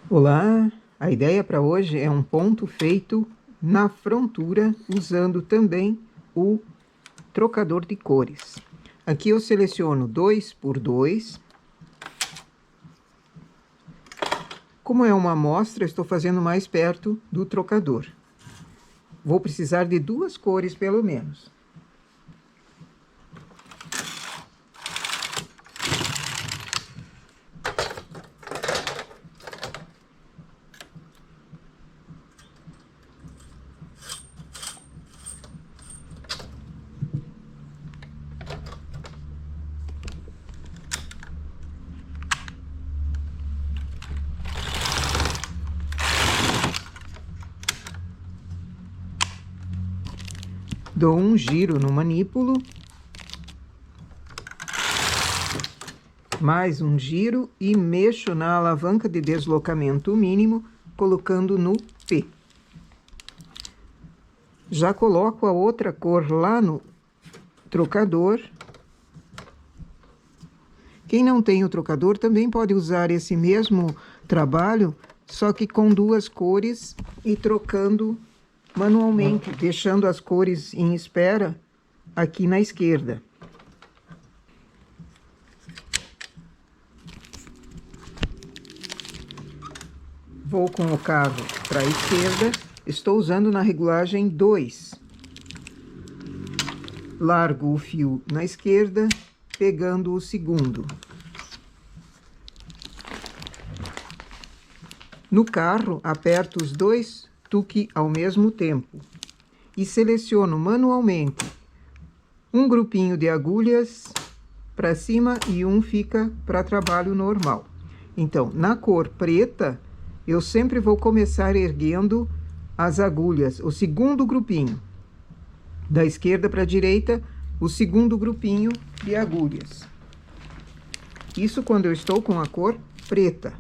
Olá, a ideia para hoje é um ponto feito na frontura usando também o trocador de cores. Aqui eu seleciono 2 por 2. Como é uma amostra, estou fazendo mais perto do trocador. Vou precisar de 2 cores pelo menos. Dou um giro no manípulo, mais um giro e mexo na alavanca de deslocamento mínimo, colocando no P. Já coloco a outra cor lá no trocador. Quem não tem o trocador também pode usar esse mesmo trabalho, só que com 2 cores e trocando manualmente, deixando as cores em espera aqui na esquerda. Vou com o carro para a esquerda, estou usando na regulagem 2. Largo o fio na esquerda, pegando o segundo. No carro, aperto os 2 tuque ao mesmo tempo e seleciono manualmente um grupinho de agulhas para cima e um fica para trabalho normal. Então, na cor preta, eu sempre vou começar erguendo as agulhas, o segundo grupinho. Da esquerda para a direita, o segundo grupinho de agulhas. Isso quando eu estou com a cor preta.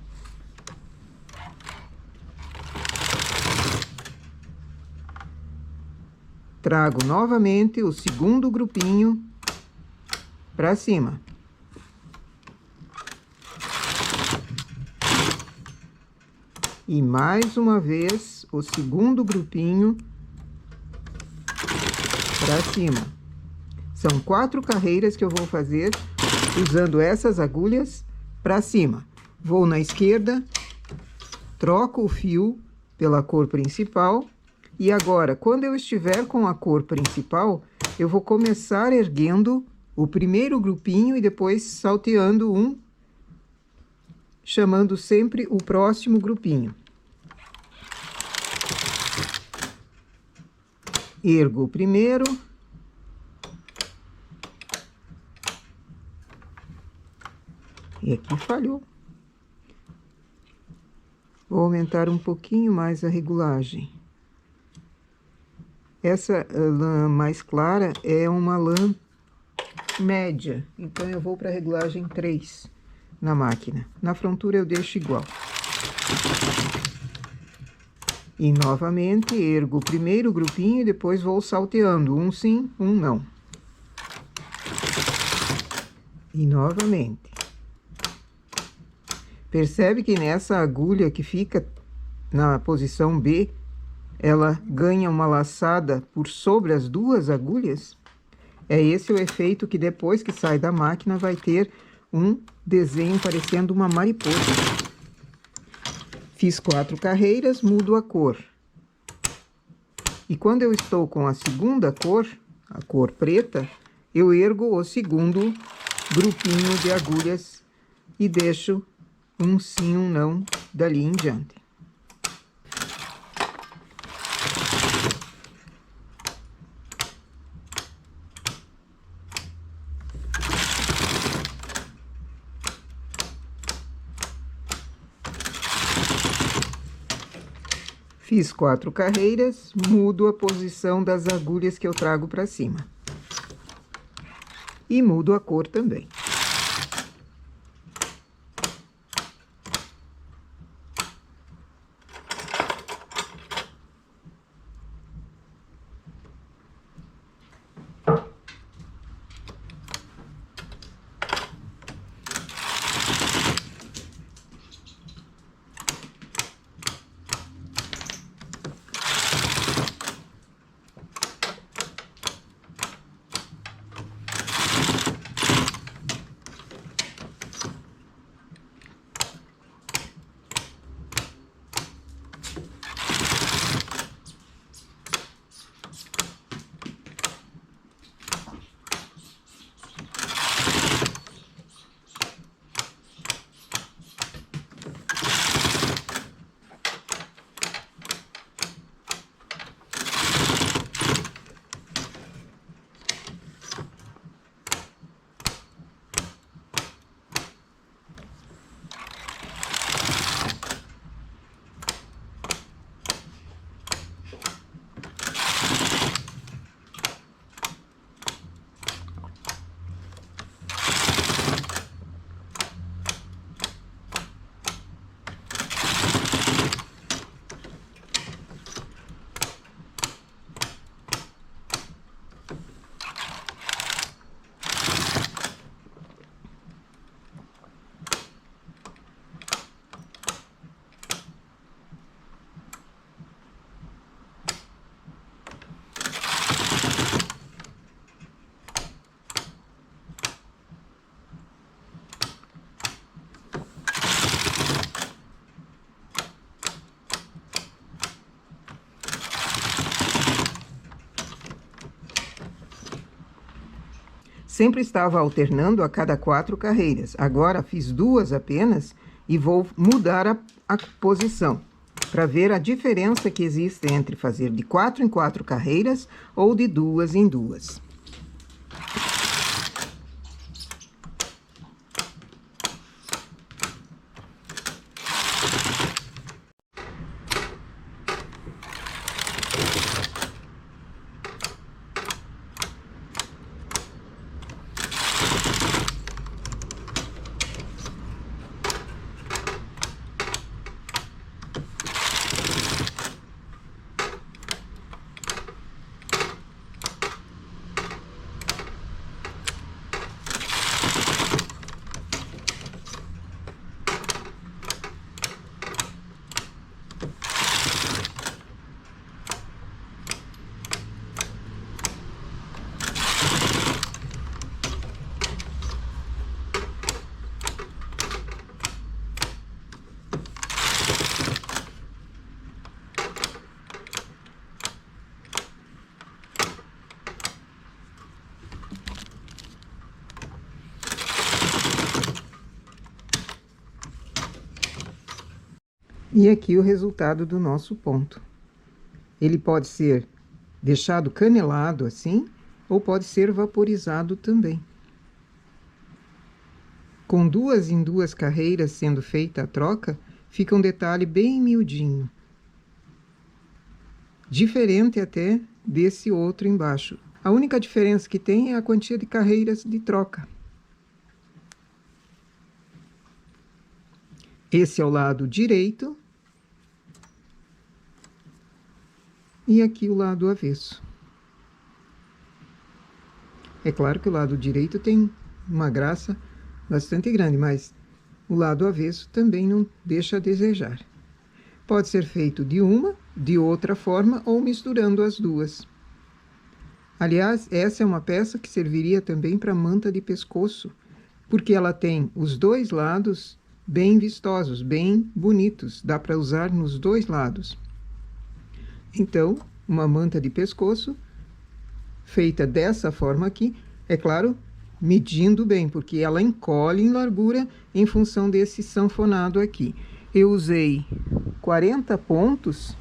Trago novamente o segundo grupinho para cima. E mais uma vez o segundo grupinho para cima. São 4 carreiras que eu vou fazer usando essas agulhas para cima. Vou na esquerda, troco o fio pela cor principal. E agora, quando eu estiver com a cor principal, eu vou começar erguendo o primeiro grupinho e depois salteando um, chamando sempre o próximo grupinho. Ergo o primeiro. E aqui falhou. Vou aumentar um pouquinho mais a regulagem. Essa lã mais clara é uma lã média, então eu vou para a regulagem 3 na máquina. Na frontura eu deixo igual. E novamente ergo o primeiro grupinho e depois vou salteando, um sim, um não. E novamente. Percebe que nessa agulha que fica na posição B, ela ganha uma laçada por sobre as 2 agulhas? É esse o efeito que depois que sai da máquina vai ter um desenho parecendo uma mariposa. Fiz 4 carreiras, mudo a cor. E quando eu estou com a segunda cor, a cor preta, eu ergo o segundo grupinho de agulhas e deixo um sim, um não dali em diante. Fiz 4 carreiras, mudo a posição das agulhas que eu trago para cima. E mudo a cor também. Sempre estava alternando a cada 4 carreiras. Agora fiz 2 apenas e vou mudar a posição para ver a diferença que existe entre fazer de 4 em 4 carreiras ou de 2 em 2. E aqui o resultado do nosso ponto. Ele pode ser deixado canelado assim, ou pode ser vaporizado também. Com 2 em 2 carreiras sendo feita a troca, fica um detalhe bem miudinho. Diferente até desse outro embaixo. A única diferença que tem é a quantia de carreiras de troca. Esse é o lado direito. E aqui o lado avesso. É claro que o lado direito tem uma graça bastante grande, mas o lado avesso também não deixa a desejar. Pode ser feito de uma, de outra forma ou misturando as duas. Aliás, essa é uma peça que serviria também para manta de pescoço, porque ela tem os 2 lados bem vistosos, bem bonitos. Dá para usar nos 2 lados. Então, uma manta de pescoço, feita dessa forma aqui, é claro, medindo bem, porque ela encolhe em largura em função desse sanfonado aqui. Eu usei 40 pontos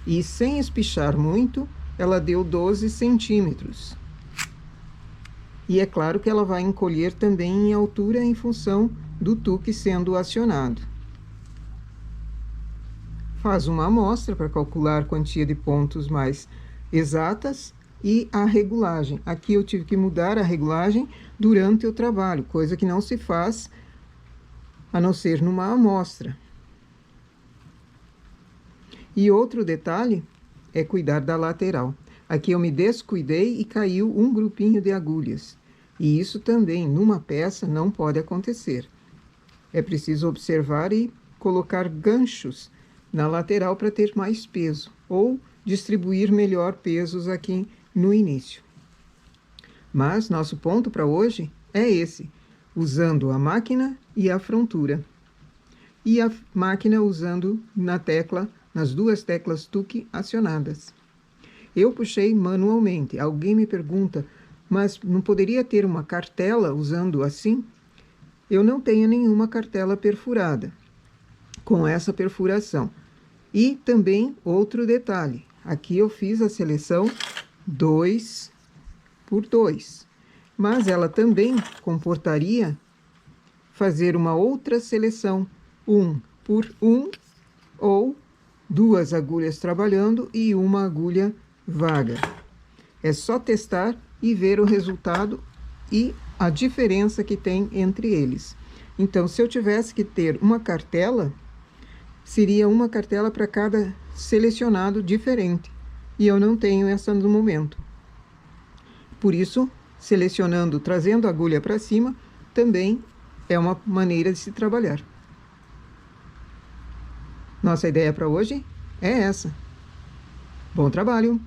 e, sem espichar muito, ela deu 12 centímetros. E é claro que ela vai encolher também em altura em função do tuque sendo acionado. Faz uma amostra para calcular a quantia de pontos mais exatas e a regulagem. Aqui eu tive que mudar a regulagem durante o trabalho, coisa que não se faz a não ser numa amostra. E outro detalhe é cuidar da lateral. Aqui eu me descuidei e caiu um grupinho de agulhas. E isso também, numa peça, não pode acontecer. É preciso observar e colocar ganchos na lateral para ter mais peso, ou distribuir melhor pesos aqui no início. Mas nosso ponto para hoje é esse, usando a máquina e a frontura. E a máquina usando nas 2 teclas tuque acionadas. Eu puxei manualmente. Alguém me pergunta, mas não poderia ter uma cartela usando assim? Eu não tenho nenhuma cartela perfurada com essa perfuração. E também outro detalhe, aqui eu fiz a seleção 2 por 2, mas ela também comportaria fazer uma outra seleção 1 por 1, ou 2 agulhas trabalhando e uma agulha vaga. É só testar e ver o resultado e a diferença que tem entre eles. Então, se eu tivesse que ter uma cartela, seria uma cartela para cada selecionado diferente. E eu não tenho essa no momento. Por isso, selecionando, trazendo a agulha para cima, também é uma maneira de se trabalhar. Nossa ideia para hoje é essa. Bom trabalho!